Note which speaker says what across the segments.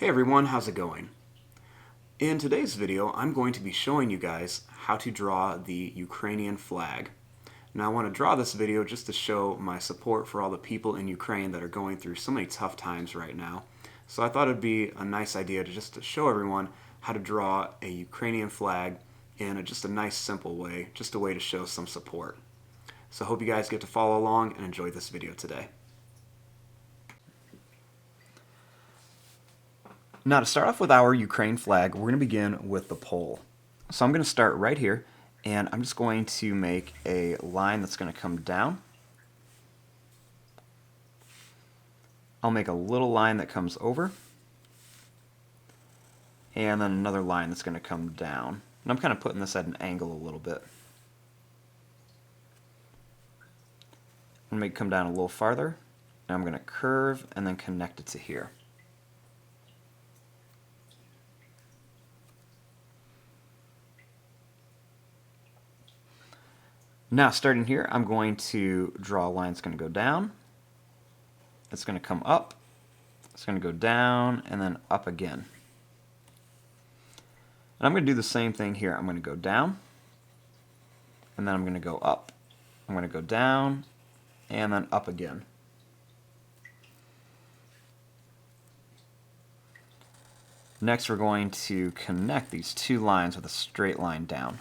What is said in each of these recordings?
Speaker 1: Hey everyone, how's it going? In today's video, I'm going to be showing you guys how to draw the Ukrainian flag. Now I want to draw this video just to show my support for all the people in Ukraine that are going through so many tough times right now. So I thought it'd be a nice idea to show everyone how to draw a Ukrainian flag in just a nice simple way, just a way to show some support. So I hope you guys get to follow along and enjoy this video today. Now to start off with our Ukraine flag, we're going to begin with the pole. So I'm going to start right here, and I'm just going to make a line that's going to come down. I'll make a little line that comes over, and then another line that's going to come down. And I'm kind of putting this at an angle a little bit. I'm going to make it come down a little farther, and I'm going to curve and then connect it to here. Now starting here, I'm going to draw a line that's going to go down, it's going to come up, it's going to go down, and then up again. And I'm going to do the same thing here. I'm going to go down, and then I'm going to go up. I'm going to go down, and then up again. Next we're going to connect these two lines with a straight line down.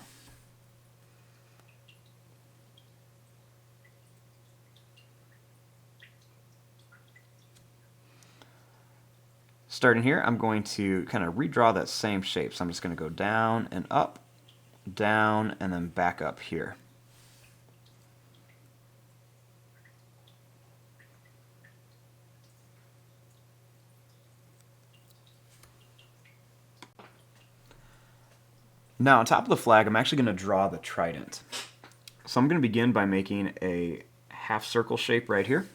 Speaker 1: Starting here, I'm going to kind of redraw that same shape. So I'm just going to go down and up, down, and then back up here. Now on top of the flag, I'm actually going to draw the trident. So I'm going to begin by making a half circle shape right here.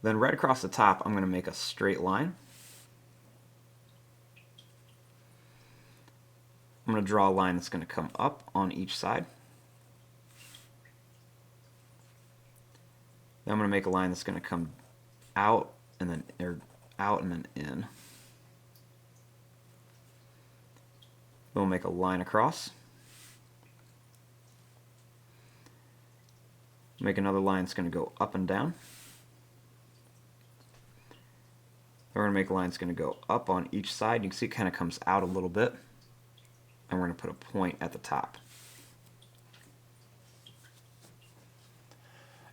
Speaker 1: Then right across the top, I'm going to make a straight line. I'm going to draw a line that's going to come up on each side. Then I'm going to make a line that's going to come out and then in. Then we'll make a line across. Make another line that's going to go up and down. We're going to make a line that's going to go up on each side. You can see it kind of comes out a little bit. And we're going to put a point at the top.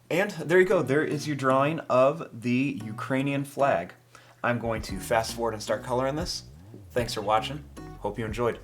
Speaker 1: And there you go. There is your drawing of the Ukrainian flag. I'm going to fast forward and start coloring this. Thanks for watching. Hope you enjoyed.